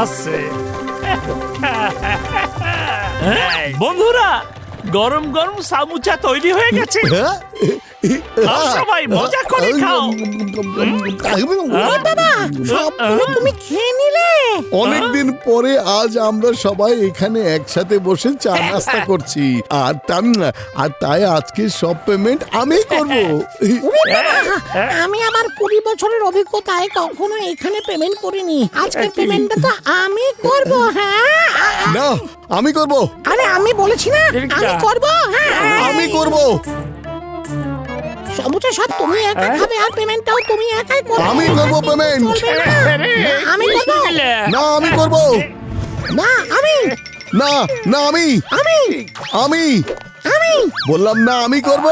হাসছে। বন্ধুরা, গরম গরম সামুচা তৈরি হয়ে গেছে। খাও সবাই, মজা করে খাও। বাবা, সবগুলো তুমি খেয়ে নিলে? অনেকদিন পরে আজ আমরা সবাই এখানে একসাথে বসে চা নাস্তা করছি, আর তাই আজকে সব পেমেন্ট আমি করব। আমি আমার 20 বছরের অভিজ্ঞতায় কখনো এখানে পেমেন্ট করিনি। আজকের পেমেন্টটা তো আমি করব। হ্যাঁ না, আমি করব। আরে আমি বলেছি না আমি করব। হ্যাঁ আমি করব। সমুচা সব তুমি একা খাবে আর পেমেন্টটাও তুমি একাই করবে। আমি করব পেমেন্ট। আমি করব। না, আমি করব। না আমি না না, আমি আমি আমি আমি বললাম না, আমি করব।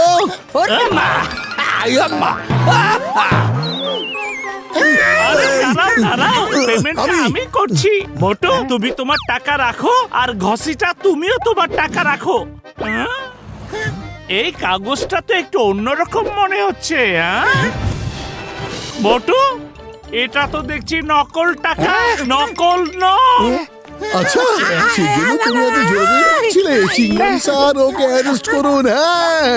আমি করছি। মোটু, তুমি তোমার টাকা রাখো, আর ঘসিটা তুমিও তোমার টাকা রাখো। এই কাগজটা তো একটু অন্যরকম মনে হচ্ছে। মোটু, এটা তো দেখছি নকল টাকা, নকল নোট। আচ্ছা, সেজন্য তুমি এত জোরে ছিলে। চিংড়ি স্যার, ওকে অ্যারেস্ট করুন। হ্যাঁ,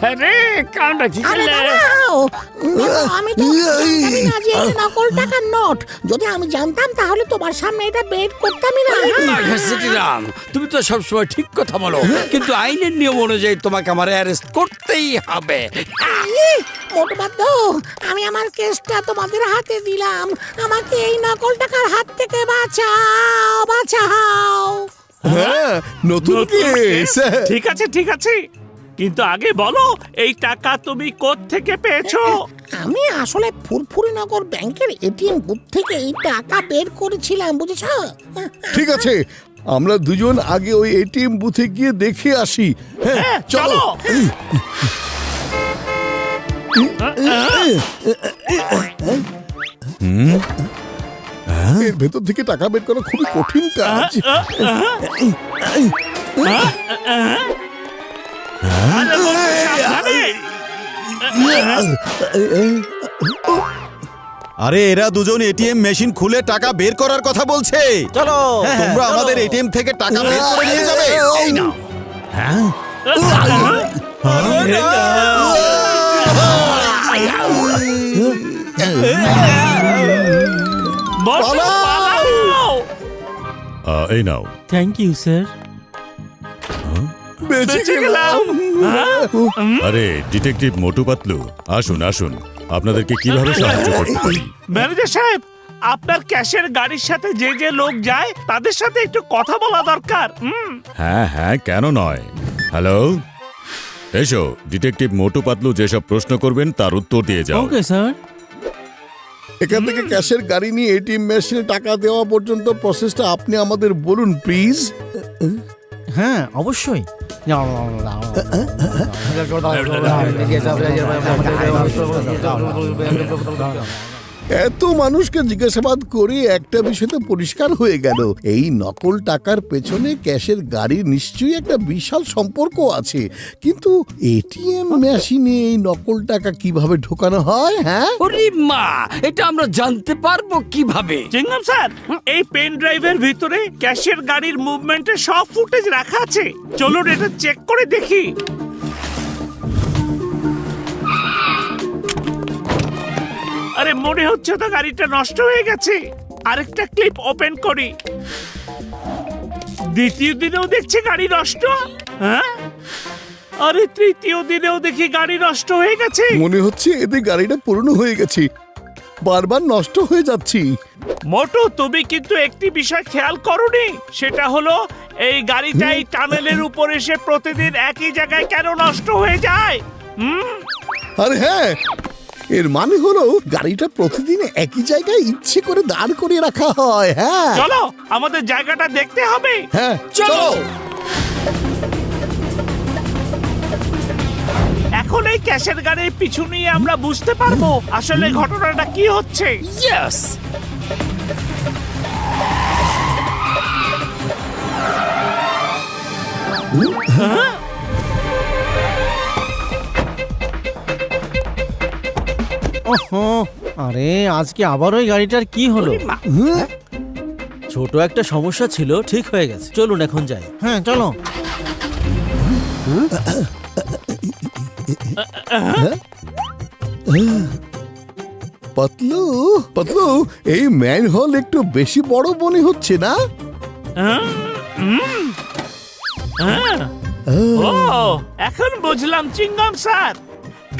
আরে কামটা কি আরে করলে? দাঁড়াও। আমি তো জানি না যে এটা নকল টাকার নোট। যদি আমি জানতাম তাহলে তোমার সামনে এটা বের করতামই না। রাম, তুমি তো সবসময় ঠিক কথা বলো, কিন্তু আইনের নিয়ম অনুযায়ী তোমাকে আমার অ্যারেস্ট করতেই হবে। মোটু বাদ দাও, আমি আমার কেসটা তোমাদের হাতে দিলাম। আমাকে এই নকল টাকার হাত থেকে বাঁচাও, বাঁচাও। হ্যাঁ, নতুন কেস। ঠিক আছে, ঠিক আছে, কিন্তু আগে বলো এই টাকা তুমি কোত্থেকে পেয়েছো? আমি আসলে ফুরফুরিনগর ব্যাংকের এটিএম বুথ থেকে এই টাকা বের করেছিলাম, বুঝেছো? ঠিক আছে, আমরা দুজন আগে ওই এটিএম বুথে গিয়ে দেখে আসি। হ্যাঁ, চলো। এর ভেতর থেকে টাকা বের করা খুবই কঠিন কাজ। আরে এরা দুজন এটিএম মেশিন খুলে টাকা বের করার কথা বলছে। চলো, তোমরা আমাদের এটিএম থেকে টাকা বের করে নিয়ে যাবে। এই নাও। হ্যাঁ, এই নাও। Thank you sir. বেঁচে গেলাম। আরে ডিটেকটিভ মোটু পাতলু, আসুন আসুন, আপনাদেরকে কিভাবে সাহায্য করতে পারি? ম্যানেজার সাহেব, আপনার ক্যাশের গাড়ির সাথে যে যে লোক যায় তাদের সাথে একটু কথা বলা দরকার। হ্যাঁ হ্যাঁ, কেন নয়। হ্যালো, এসো। ডিটেকটিভ মোটু পাতলু যেসব প্রশ্ন করবেন তার উত্তর দিয়ে যাও। Okay sir. এখান থেকে ক্যাশের গাড়ি নিয়ে এটিএম মেশিনে টাকা দেওয়া পর্যন্ত প্রসেসটা আপনি আমাদের বলুন প্লিজ। হ্যাঁ অবশ্যই। এত মানুষকে জিজ্ঞাসাবাদ করে একটা বিষয় তো পরিষ্কার হয়ে গেল, এই নকল টাকার পেছনে ক্যাশের গাড়ির নিশ্চয়ই একটা বিশাল সম্পর্ক আছে। কিন্তু এটিএম মেশিনে এই নকল টাকা কিভাবে ঢোকানো হয়? হ্যাঁ, ওরে মা, এটা আমরা জানতে পারবো কিভাবে? চিংগাম স্যার, এই পেন ড্রাইভের ভিতরে ক্যাশের গাড়ির মুভমেন্টের সব ফুটেজ রাখা আছে। চলুন এটা চেক করে দেখি। আরে মনে হচ্ছে তো গাড়িটা নষ্ট হয়ে গেছে। আরেকটা ক্লিপ ওপেন করি। দ্বিতীয় দিনেও দেখছি গাড়ি নষ্ট। হ্যাঁ, আরে তৃতীয় দিনেও দেখি গাড়ি নষ্ট হয়ে গেছে। মনে হচ্ছে এদের গাড়িটা পুরনো হয়ে গেছে, বারবার নষ্ট হয়ে যাচ্ছি। মোটু, তুমি কিন্তু একটি বিষয় খেয়াল করোনি, সেটা হলো এই গাড়িটা এই টানেলের উপর এসে প্রতিদিন একই জায়গায় কেন নষ্ট হয়ে যায়? আরে হ্যাঁ, এর মানে হলো গাড়িটা প্রতিদিন একই জায়গায় ইচ্ছে করে দাঁড় করিয়ে রাখা হয়। হ্যাঁ, চলো আমাদের জায়গাটা দেখতে হবে। হ্যাঁ চলো। এখন এই ক্যাশের গাড়ির পিছু নিয়ে আমরা বুঝতে পারবো আসলে ঘটনাটা কি হচ্ছে। ইয়েস। ওহো, আরে আজকে আবার ওই গাড়িটার কি হলো? ছোট একটা সমস্যা ছিল, ঠিক হয়ে গেছে। চলুন এখন যাই। হ্যাঁ চলো। পাতলু পাতলু, এই ম্যানহোল একটু বেশি বড় মনে হচ্ছে না? ও এখন বুঝলাম চিংগাম স্যার।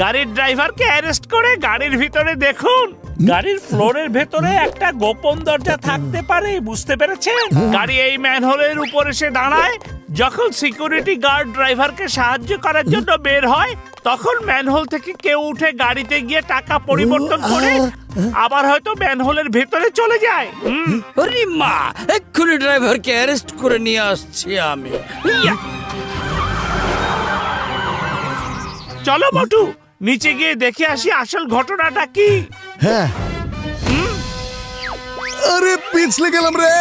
গাড়ির ড্রাইভারকে অ্যারেস্ট করে গাড়ির ভিতরে দেখুন, গাড়ির ফ্লোরের ভেতরে একটা গোপন দরজা থাকতে পারে, বুঝতে পেরেছেন? গাড়ি এই ম্যানহোলের উপর এসে দাঁড়ায়। যখন সিকিউরিটি গার্ড ড্রাইভারকে সাহায্য করার জন্য বের হয়, তখন ম্যানহোল থেকে কেউ উঠে গাড়িতে গিয়ে টাকা পরিবর্তন করে আবার হয়তো ম্যানহোলের ভেতরে চলে যায়। আরে মা, এক্ষুনি ড্রাইভারকে অ্যারেস্ট করে নিয়ে আসছি আমি। ইয়া! চলো বটু, নিচে গিয়ে দেখে আসি আসল ঘটনাটা কি। হ্যাঁ। আরে পিছলে গেলাম রে।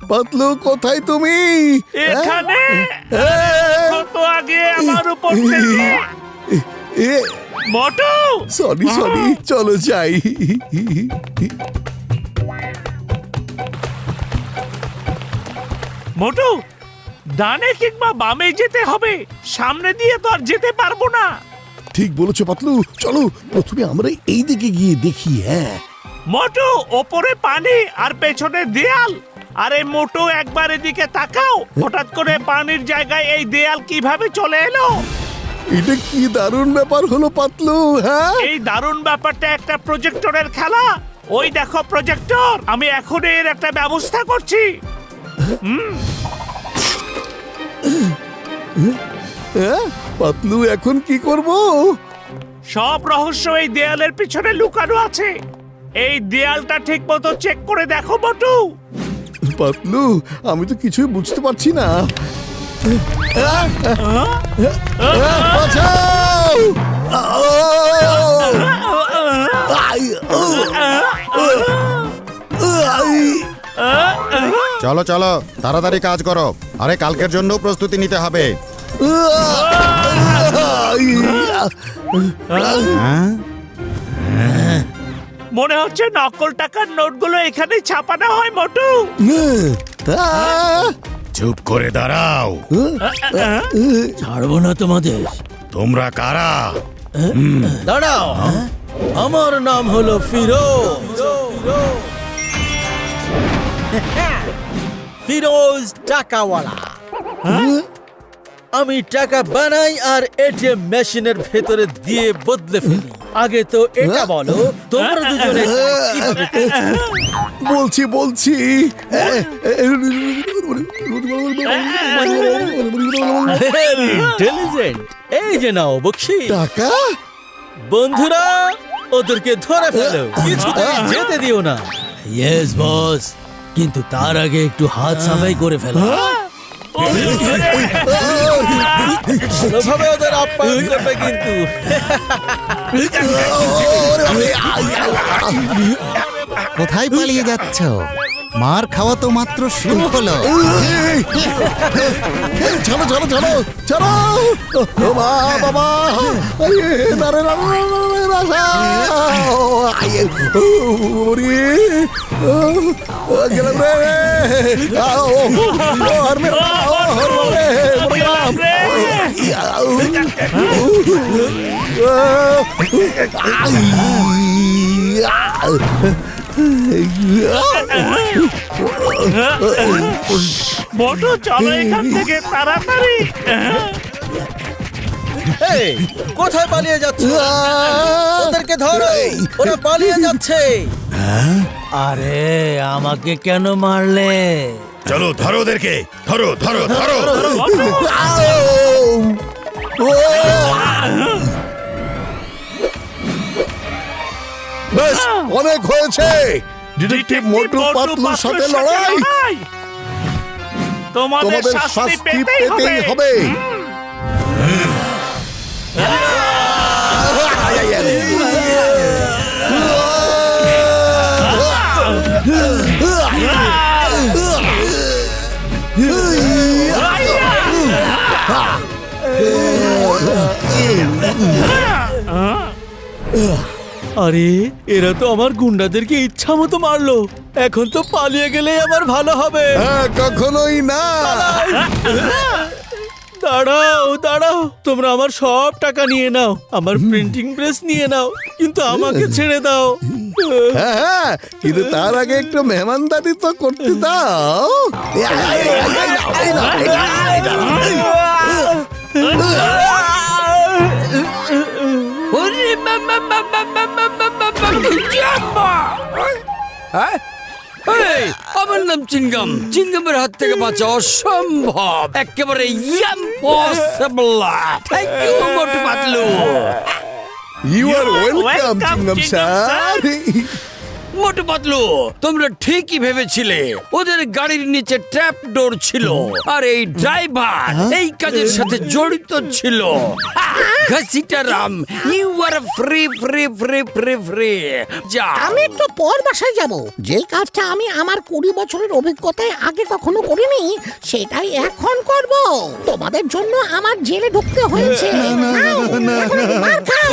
পাতলু, কোথায় তুমি? এখানে কত আগে আমার উপর থেকে। বটু, সরি সরি, চলো যাই। মোটু, ডানে কিংবা বামে যেতে হবে, সামনে দিয়ে তো আর যেতে পারবো না। ঠিক বলেছো পাতলু, চলো প্রথমে আমরা এই দিকে গিয়ে দেখি। হ্যাঁ মোটু, ওপরে পানি আর পেছনে দেয়াল। আরে মোটু, একবার এদিকে তাকাও, হঠাৎ করে পানির জায়গায় এই দেয়াল কিভাবে চলে এলো? এটা কি দারুণ ব্যাপার হলো পাতলু। হ্যাঁ, এই দারুণ ব্যাপারটা একটা প্রজেক্টরের খেলা। ওই দেখো প্রজেক্টর, আমি এখন এর একটা ব্যবস্থা করছি। হ্যাঁ, পাতলু এখন কি করব? সব রহস্য এই দেয়ালের পিছনে লুকানো আছে। এই দেয়ালটা ঠিক মতো চেক করে দেখো বটু। পাতলু, আমি তো কিছুই বুঝতে পারছি না। বাঁচাও! চলো চলো, তাড়াতাড়ি কাজ করো। আরে কালকের জন্য প্রস্তুতি নিতে হবে। মনে হচ্ছে নকল টাকার নোটগুলো এখানে ছাপানো হয় মোটু। চুপ করে দাঁড়াও। ছাড়বো না তোমাদের। তোমরা কারা? দাঁড়াও, আমার নাম হলো ফিরোজ। ফিরোজ টাকাওয়ালা। আমি টাকা বানাই আর এটিএম মেশিনের ভেতরে দিয়ে বদলে ফেলি। আগে তো এটা বলো, তোমরা দুজনে কিভাবে বলছি ইন্টেলিজেন্ট। এই যে নাও বকশি টাকা। বন্ধুরা, ওদেরকে ধরে ফেলো, কিছুতেই যেতে দিও না। ইয়েস বস, কিন্তু তার আগে একটু হাত সাফাই করে ফেলো। ভালোভাবে ওদের আপ্যায়ন করবে কিন্তু। কোথায় পালিয়ে যাচ্ছ? মার খাওয়া তো মাত্র শুরু হলো। চলো চলো চলো চলো। বাবা, গেলাম রে। মোটু, চলো এখান থেকে তাড়াতাড়ি। এই, কোথায় পালিয়ে যাচ্ছ? ওদেরকে ধরো, ওরা পালিয়ে যাচ্ছে। আরে আমাকে কেন মারলে? চলো ধরো ওদেরকে, ধরো ধরো ধরো। বেশ, অনেক হয়েছে। ডিটেকটিভ মোটু পাতলুর সাথে লড়াই। তোমাদের শাস্তি পেতেই হবে। আরে এরা তো আমার গুন্ডাদেরকে ইচ্ছা মতো মারলো, এখন তো পালিয়ে গেলেই আমার ভালো হবে। হ্যাঁ, কখনোই না। দাঁড়াও দাঁড়াও, তোমরা আমার সব টাকা নিয়ে নাও, আমার প্রিন্টিং প্রেস নিয়ে নাও, কিন্তু আমাকে ছেড়ে দাও। হ্যাঁ হ্যাঁ, কিন্তু তার আগে একটু মেহমানদারি তো করতে দাও। ওরে মামা মামা মামা মামা জাম্মা! হ্যাঁ? এই, আমার নাম চিঙ্গাম। চিঙ্গামের হাত থেকে বাঁচা অসম্ভব, একেবারে impossible. Thank you Motu Patlu. You are welcome welcome, Chingum Chingum sir. Motu Patlu, তোমরা ঠিকই ভেবেছিলে। ওদের গাড়ির নিচে ট্র্যাপ ডোর ছিল, আর এই ড্রাইভার এই কাজের সাথে জড়িত ছিল। Ghasitaram, you are free free free free free. যা। আমি একটু পর বাসায় যাব। যে কাজটা আমি আমার 20 বছরের অভিজ্ঞতায় আগে কখনো করিনি, সেটাই এখন করব। তোমাদের জন্য আমার জেলে ঢুকতে হয়েছে। নাও, এখন মার খাও।